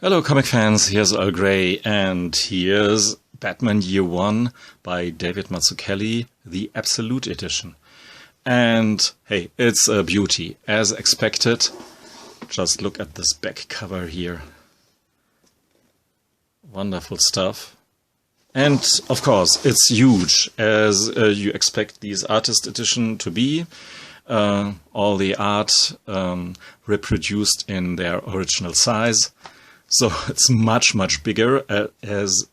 Hello comic fans, here's Earl Grey and here's Batman Year One by David Mazzucchelli, the Absolute Edition. And hey, it's a beauty, as expected. Just look at this back cover here. Wonderful stuff. And of course, it's huge, as you expect these artist edition to be. All the art reproduced in their original size. So it's much bigger as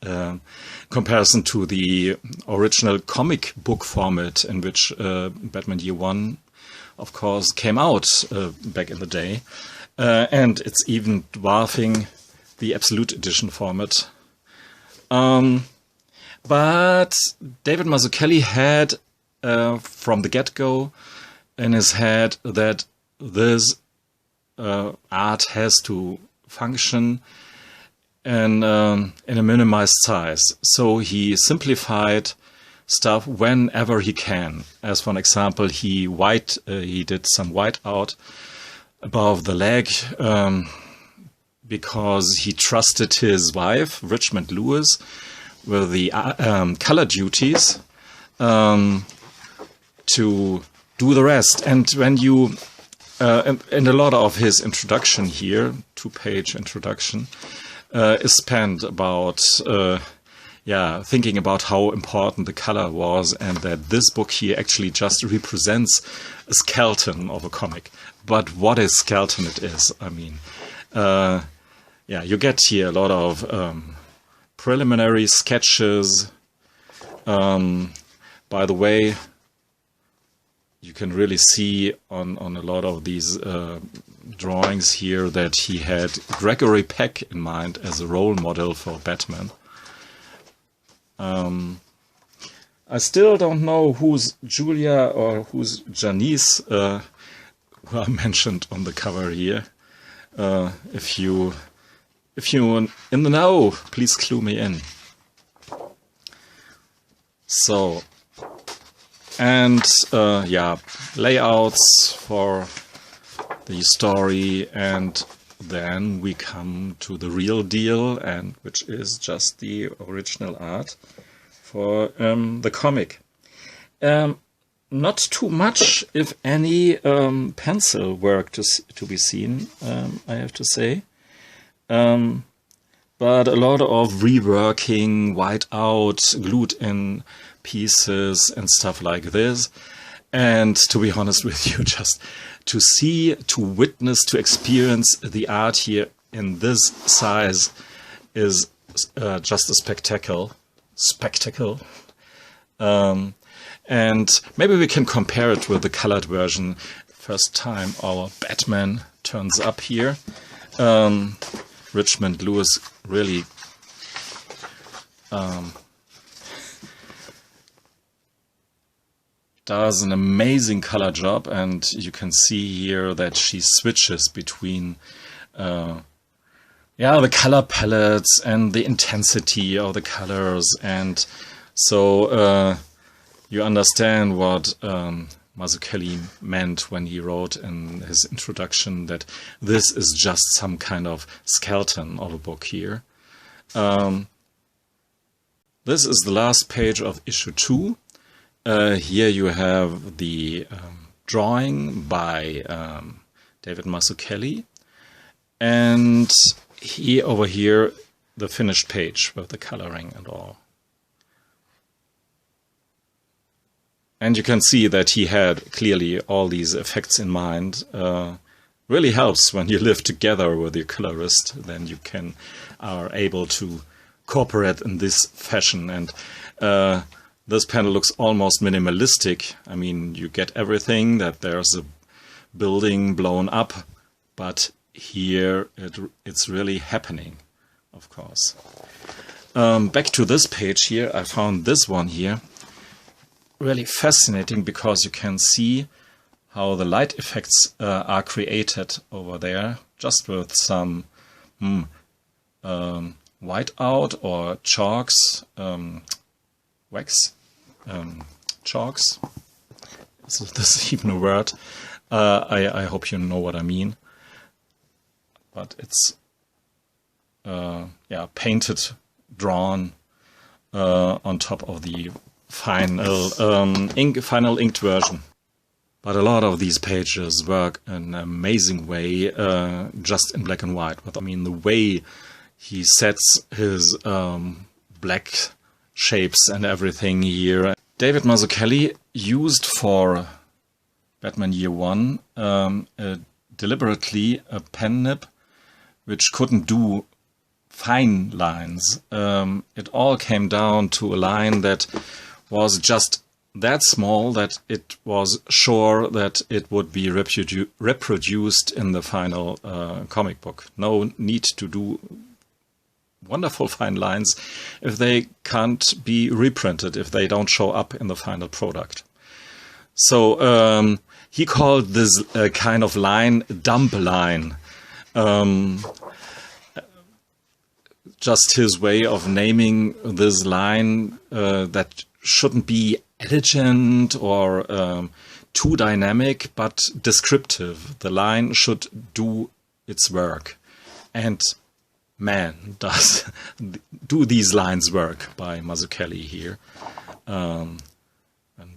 comparison to the original comic book format in which Batman Year One, of course, came out back in the day. And it's even dwarfing the Absolute Edition format. But David Mazzucchelli had, from the get-go, in his head that this art has to function in a minimized size. So he simplified stuff whenever he can. As for an example, he did some whiteout above the leg because he trusted his wife, Richmond Lewis, with the color duties to do the rest. And when you and a lot of his introduction here, 2-page introduction, is spent about thinking about how important the color was, and that this book here actually just represents a skeleton of a comic. But what a skeleton it is! I mean, you get here a lot of preliminary sketches. By the way, you can really see on a lot of these drawings here that he had Gregory Peck in mind as a role model for Batman. I still don't know who's Julia or who's Janice, who are mentioned on the cover here. If you're in the know, please clue me in. So. And layouts for the story, and then we come to the real deal, and which is just the original art for the comic. Not too much, if any, pencil work to be seen, I have to say. But a lot of reworking, whiteout, glued in pieces and stuff like this. And to be honest with you, just to see, to witness, to experience the art here in this size is just a spectacle. And maybe we can compare it with the colored version. First time our Batman turns up here. Richmond Lewis really does an amazing color job, and you can see here that she switches between the color palettes and the intensity of the colors, and so you understand what Mazzucchelli meant when he wrote in his introduction that this is just some kind of skeleton of a book here. This is the last page of issue 2. Here you have the drawing by David Mazzucchelli, and over here the finished page with the coloring and all. And you can see that he had clearly all these effects in mind. Really helps when you live together with your colorist, then you are able to cooperate in this fashion. And this panel looks almost minimalistic. I mean, you get everything, that there's a building blown up, but here it's really happening, of course. Back to this page here, I found this one here really fascinating, because you can see how the light effects are created over there, just with some whiteout or chalks, wax. Chalks. So this is even a word. I hope you know what I mean. But it's painted, drawn on top of the final inked version. But a lot of these pages work in an amazing way, just in black and white. But I mean, the way he sets his black shapes and everything here. David Mazzucchelli used for Batman Year One deliberately a pen nib which couldn't do fine lines. It all came down to a line that was just that small that it was sure that it would be reproduced in the final comic book. No need to do wonderful fine lines if they can't be reprinted, if they don't show up in the final product. So he called this kind of line dump line. Just his way of naming this line that shouldn't be elegant or too dynamic, but descriptive. The line should do its work. And man, does do these lines work by Mazzucchelli here. When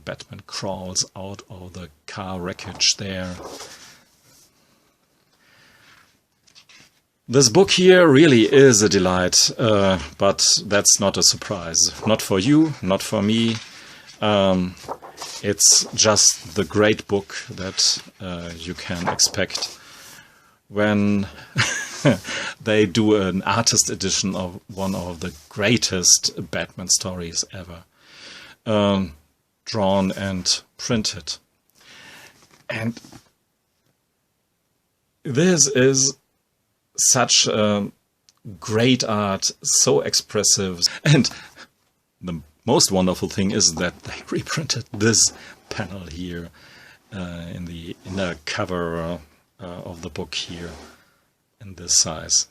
Batman crawls out of the car wreckage there. This book here really is a delight, but that's not a surprise. Not for you, not for me. It's just the great book that you can expect when they do an artist edition of one of the greatest Batman stories ever, drawn and printed. And this is such great art, so expressive. And the most wonderful thing is that they reprinted this panel here in the inner cover of the book here in this size.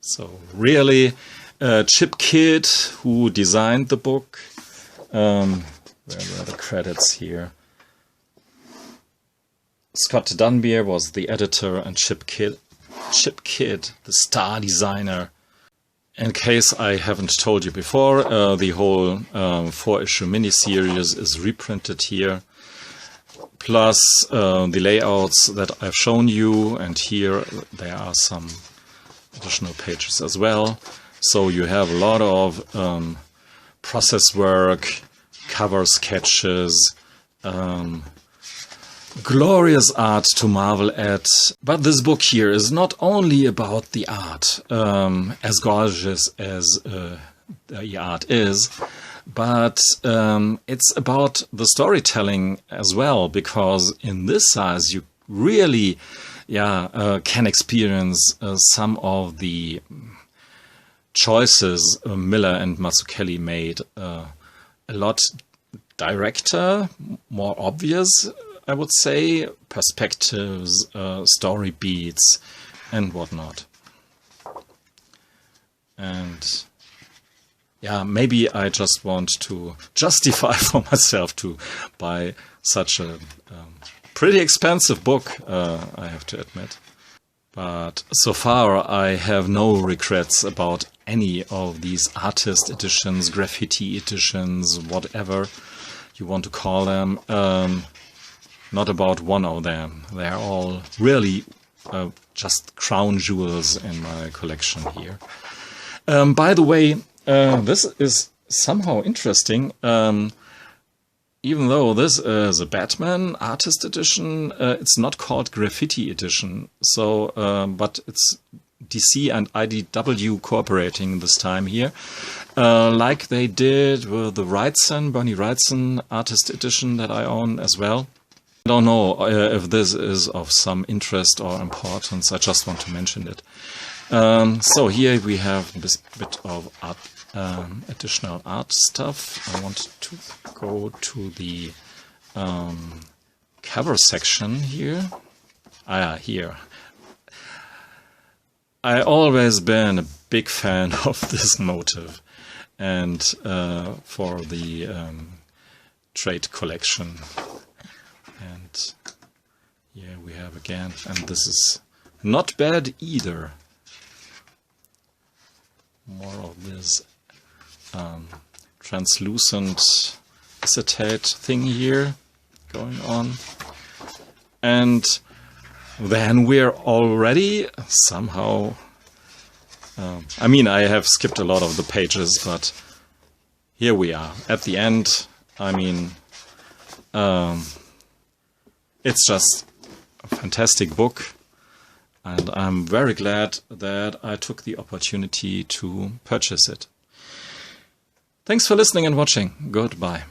So really, Chip Kidd, who designed the book, where are the credits here? Scott Dunbier was the editor, and Chip Kidd, the star designer. In case I haven't told you before, the whole 4-issue miniseries is reprinted here. Plus the layouts that I've shown you, and here there are some additional pages as well. So you have a lot of process work, cover sketches, glorious art to marvel at. But this book here is not only about the art, as gorgeous as the art is, but it's about the storytelling as well, because in this size you really can experience some of the choices Miller and Mazzucchelli made a lot directer, more obvious, I would say, perspectives, story beats, and whatnot. And yeah, maybe I just want to justify for myself to buy such a pretty expensive book, I have to admit. But so far I have no regrets about any of these artist editions, graffiti editions, whatever you want to call them. Not about one of them. They're all really just crown jewels in my collection here. By the way, this is somehow interesting. Even though this is a Batman artist edition, it's not called graffiti edition. So, but it's DC and IDW cooperating this time here, like they did with the Bernie Wrightson artist edition that I own as well. I don't know if this is of some interest or importance. I just want to mention it. So here we have this bit of art, additional art stuff. I want to go to the cover section here. Here. I always been a big fan of this motive, and for the trade collection. And here we have again, and this is not bad either. more of this translucent acetate thing here going on. And then we're already somehow... I mean, I have skipped a lot of the pages, but here we are at the end. I mean, it's just a fantastic book, and I'm very glad that I took the opportunity to purchase it. Thanks for listening and watching. Goodbye.